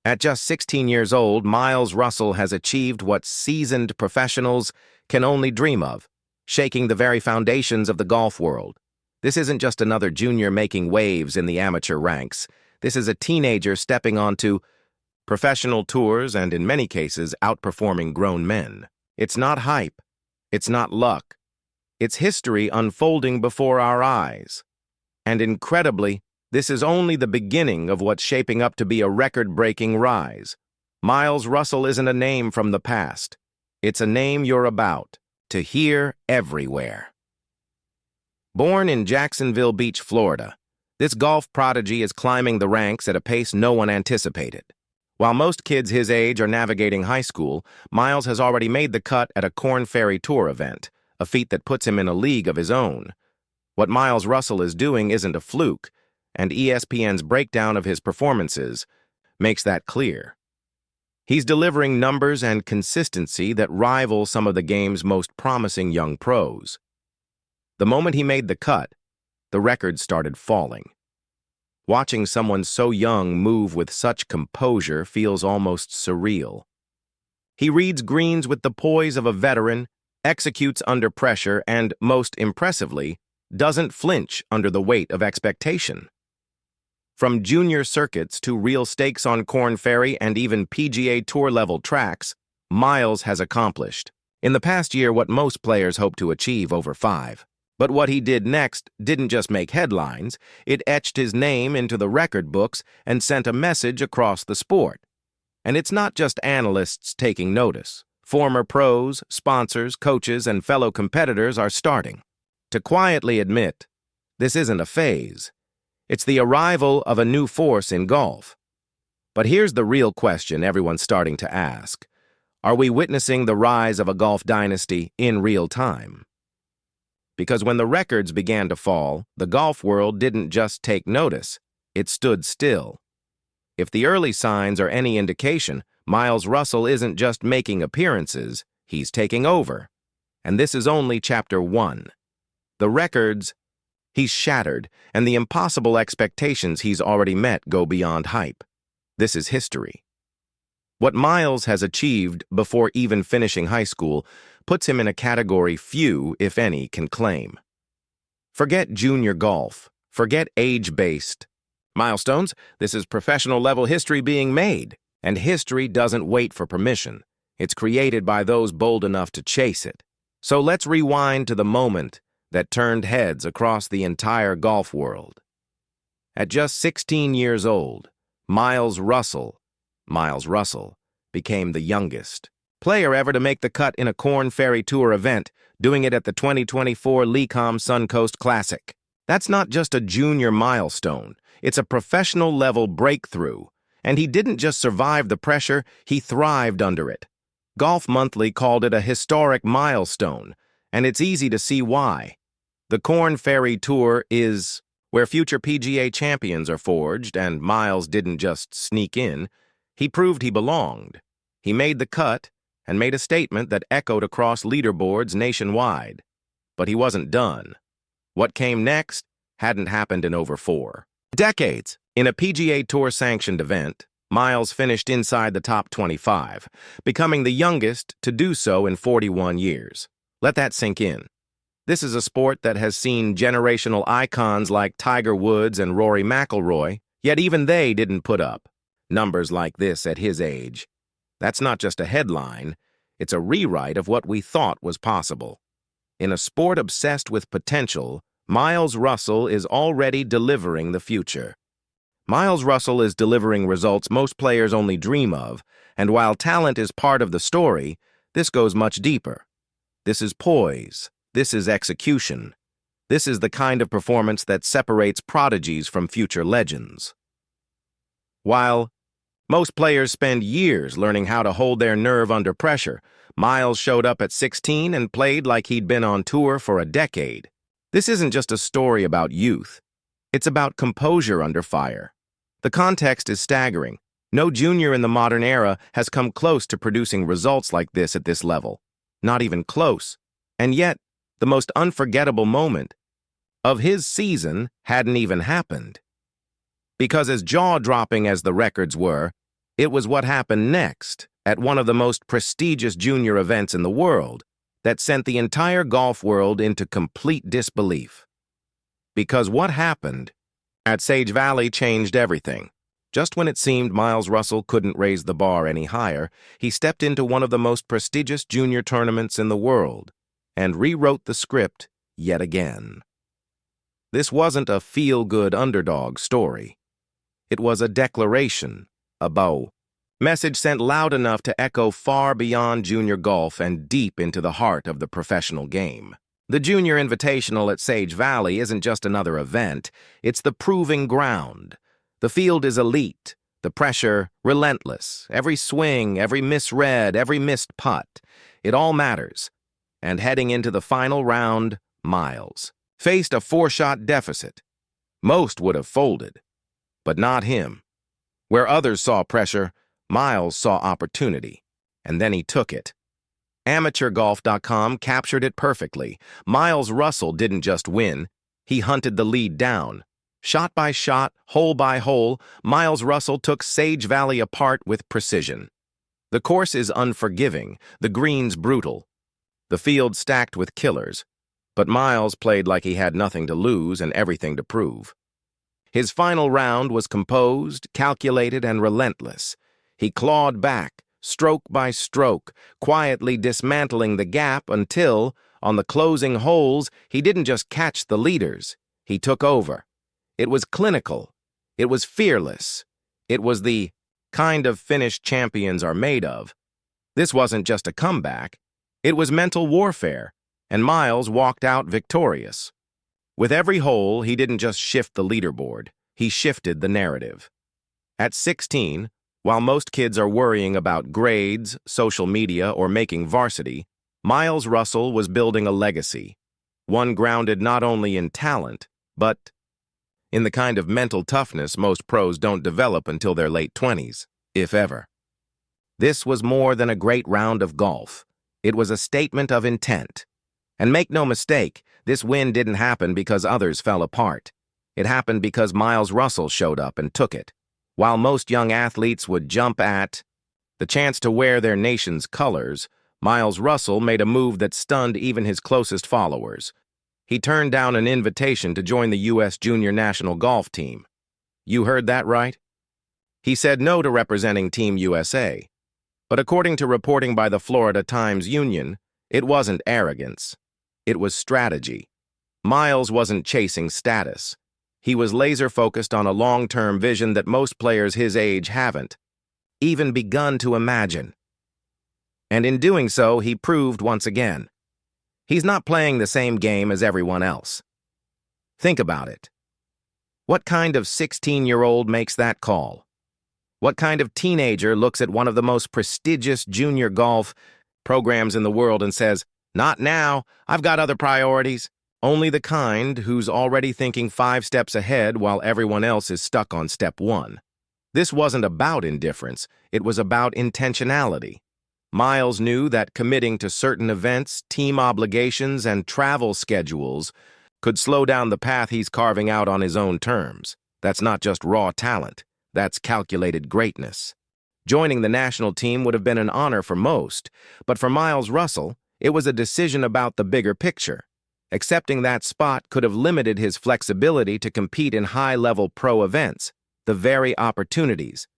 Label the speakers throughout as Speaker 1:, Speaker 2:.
Speaker 1: At just 16 years old, Miles Russell has achieved what seasoned professionals can only dream of, shaking the very foundations of the golf world. This isn't just another junior making waves in the amateur ranks. This is a teenager stepping onto professional tours and, in many cases, outperforming grown men. It's not hype. It's not luck. It's history unfolding before our eyes. And incredibly, this is only the beginning of what's shaping up to be a record-breaking rise. Miles Russell isn't a name from the past. It's a name you're about to hear everywhere. Born in Jacksonville Beach, Florida, this golf prodigy is climbing the ranks at a pace no one anticipated. While most kids his age are navigating high school, Miles has already made the cut at a Korn Ferry Tour event, a feat that puts him in a league of his own. What Miles Russell is doing isn't a fluke, and ESPN's breakdown of his performances makes that clear. He's delivering numbers and consistency that rival some of the game's most promising young pros. The moment he made the cut, the records started falling. Watching someone so young move with such composure feels almost surreal. He reads greens with the poise of a veteran, executes under pressure, and, most impressively, doesn't flinch under the weight of expectation. From junior circuits to real stakes on Korn Ferry and even PGA Tour-level tracks, Miles has accomplished, in the past year, what most players hope to achieve over 5. But what he did next didn't just make headlines, it etched his name into the record books and sent a message across the sport. And it's not just analysts taking notice. Former pros, sponsors, coaches, and fellow competitors are starting to quietly admit this isn't a phase. It's the arrival of a new force in golf. But here's the real question everyone's starting to ask. Are we witnessing the rise of a golf dynasty in real time? Because when the records began to fall, the golf world didn't just take notice, it stood still. If the early signs are any indication, Miles Russell isn't just making appearances, he's taking over. And this is only chapter 1. The records he's shattered, and the impossible expectations he's already met go beyond hype. This is history. What Miles has achieved before even finishing high school puts him in a category few, if any, can claim. Forget junior golf. Forget age-based milestones. This is professional-level history being made, and history doesn't wait for permission. It's created by those bold enough to chase it. So let's rewind to the moment that turned heads across the entire golf world. At just 16 years old, Miles Russell became the youngest player ever to make the cut in a Korn Ferry Tour event, doing it at the 2024 Lecom Suncoast Classic. That's not just a junior milestone, it's a professional-level breakthrough. And he didn't just survive the pressure, he thrived under it. Golf Monthly called it a historic milestone, and it's easy to see why. The Korn Ferry Tour is where future PGA champions are forged, and Miles didn't just sneak in. He proved he belonged. He made the cut and made a statement that echoed across leaderboards nationwide. But he wasn't done. What came next hadn't happened in over 4 decades. In a PGA Tour-sanctioned event, Miles finished inside the top 25, becoming the youngest to do so in 41 years. Let that sink in. This is a sport that has seen generational icons like Tiger Woods and Rory McIlroy, yet even they didn't put up numbers like this at his age. That's not just a headline, it's a rewrite of what we thought was possible. In a sport obsessed with potential, Miles Russell is already delivering the future. Miles Russell is delivering results most players only dream of, and while talent is part of the story, this goes much deeper. This is poise. This is execution. This is the kind of performance that separates prodigies from future legends. While most players spend years learning how to hold their nerve under pressure, Miles showed up at 16 and played like he'd been on tour for a decade. This isn't just a story about youth. It's about composure under fire. The context is staggering. No junior in the modern era has come close to producing results like this at this level. Not even close. And yet, the most unforgettable moment of his season hadn't even happened. Because as jaw-dropping as the records were, It was what happened next, at one of the most prestigious junior events in the world, that sent the entire golf world into complete disbelief. Because what happened at Sage Valley changed everything. Just when it seemed Miles Russell couldn't raise the bar any higher, he stepped into one of the most prestigious junior tournaments in the world and rewrote the script yet again. This wasn't a feel-good underdog story. It was a declaration, a bow. Message sent loud enough to echo far beyond junior golf and deep into the heart of the professional game. The Junior Invitational at Sage Valley isn't just another event, it's the proving ground. The field is elite, the pressure relentless, every swing, every misread, every missed putt. It all matters. And heading into the final round, Miles faced a 4-shot deficit. Most would have folded, but not him. Where others saw pressure, Miles saw opportunity, and then he took it. AmateurGolf.com captured it perfectly. Miles Russell didn't just win, he hunted the lead down. Shot by shot, hole by hole, Miles Russell took Sage Valley apart with precision. The course is unforgiving, the greens brutal, the field stacked with killers, but Miles played like he had nothing to lose and everything to prove. His final round was composed, calculated, and relentless. He clawed back, stroke by stroke, quietly dismantling the gap until, on the closing holes, he didn't just catch the leaders, he took over. It was clinical. It was fearless. It was the kind of finish champions are made of. This wasn't just a comeback. It was mental warfare, and Miles walked out victorious. With every hole, he didn't just shift the leaderboard. He shifted the narrative. At 16, while most kids are worrying about grades, social media, or making varsity, Miles Russell was building a legacy, one grounded not only in talent, but in the kind of mental toughness most pros don't develop until their late 20s, if ever. This was more than a great round of golf. It was a statement of intent. And make no mistake, this win didn't happen because others fell apart. It happened because Miles Russell showed up and took it. While most young athletes would jump at the chance to wear their nation's colors, Miles Russell made a move that stunned even his closest followers. He turned down an invitation to join the U.S. Junior National Golf Team. You heard that right? He said no to representing Team USA. But according to reporting by the Florida Times-Union, it wasn't arrogance. It was strategy. Miles wasn't chasing status. He was laser-focused on a long-term vision that most players his age haven't even begun to imagine. And in doing so, he proved once again, he's not playing the same game as everyone else. Think about it. What kind of 16-year-old makes that call? What kind of teenager looks at one of the most prestigious junior golf programs in the world and says, "Not now, I've got other priorities"? Only the kind who's already thinking 5 steps ahead while everyone else is stuck on step 1. This wasn't about indifference, it was about intentionality. Miles knew that committing to certain events, team obligations, and travel schedules could slow down the path he's carving out on his own terms. That's not just raw talent, that's calculated greatness. Joining the national team would have been an honor for most, but for Miles Russell, it was a decision about the bigger picture. Accepting that spot could have limited his flexibility to compete in high-level pro events, the very opportunities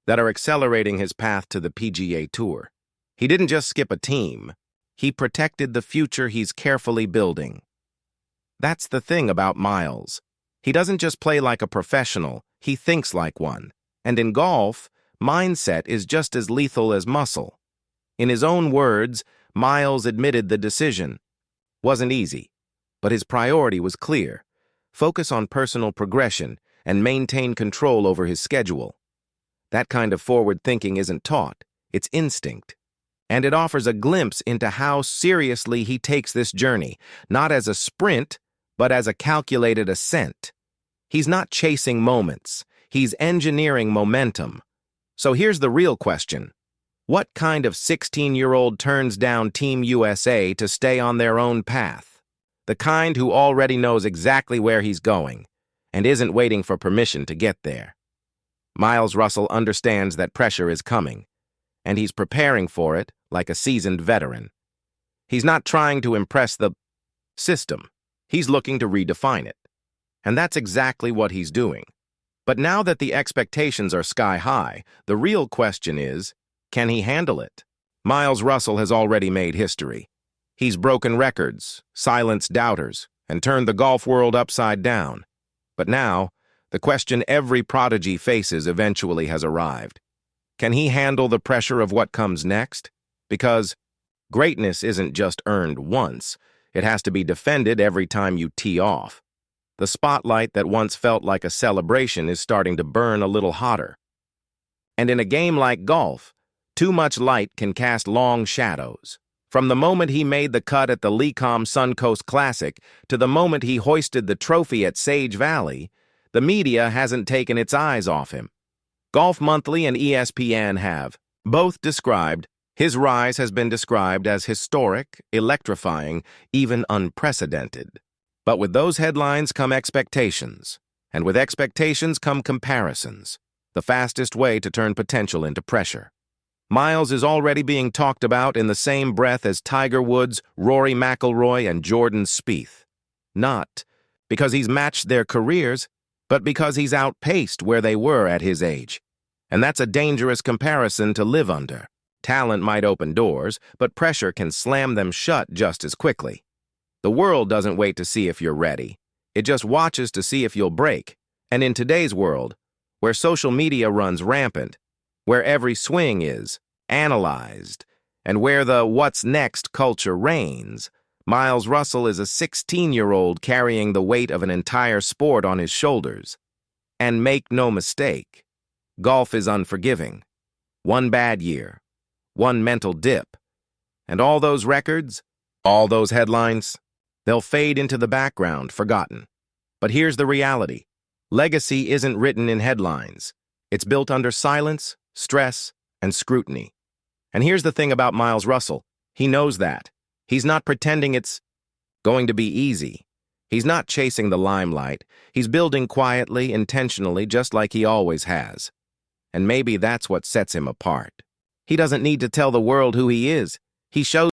Speaker 1: that are accelerating his path to the PGA Tour. He didn't just skip a team. He protected the future he's carefully building. That's the thing about Miles. He doesn't just play like a professional, he thinks like one. And in golf, mindset is just as lethal as muscle. In his own words, Miles admitted the decision wasn't easy, but his priority was clear: focus on personal progression and maintain control over his schedule. That kind of forward thinking isn't taught, it's instinct. And it offers a glimpse into how seriously he takes this journey, not as a sprint, but as a calculated ascent. He's not chasing moments, he's engineering momentum. So here's the real question. What kind of 16-year-old turns down Team USA to stay on their own path? The kind who already knows exactly where he's going and isn't waiting for permission to get there. Miles Russell understands that pressure is coming, and he's preparing for it like a seasoned veteran. He's not trying to impress the system. He's looking to redefine it. And that's exactly what he's doing. But now that the expectations are sky high, the real question is, can he handle it? Miles Russell has already made history. He's broken records, silenced doubters, and turned the golf world upside down. But now, the question every prodigy faces eventually has arrived. Can he handle the pressure of what comes next? Because greatness isn't just earned once. It has to be defended every time you tee off. The spotlight that once felt like a celebration is starting to burn a little hotter. And in a game like golf, too much light can cast long shadows. From the moment he made the cut at the Lecom Suncoast Classic to the moment he hoisted the trophy at Sage Valley, the media hasn't taken its eyes off him. Golf Monthly and ESPN have. Both described. His rise has been described as historic, electrifying, even unprecedented. But with those headlines come expectations, and with expectations come comparisons, the fastest way to turn potential into pressure. Miles is already being talked about in the same breath as Tiger Woods, Rory McIlroy, and Jordan Spieth. Not because he's matched their careers, but because he's outpaced where they were at his age. And that's a dangerous comparison to live under. Talent might open doors, but pressure can slam them shut just as quickly. The world doesn't wait to see if you're ready. It just watches to see if you'll break. And in today's world, where social media runs rampant, where every swing is analyzed, and where the what's next culture reigns, Miles Russell is a 16-year-old carrying the weight of an entire sport on his shoulders. And make no mistake, golf is unforgiving. One bad year, one mental dip, and all those records, all those headlines, they'll fade into the background, forgotten. But here's the reality. Legacy isn't written in headlines. It's built under silence, stress, and scrutiny. And here's the thing about Miles Russell. He knows that. He's not pretending it's going to be easy. He's not chasing the limelight. He's building quietly, intentionally, just like he always has. And maybe that's what sets him apart. He doesn't need to tell the world who he is. He shows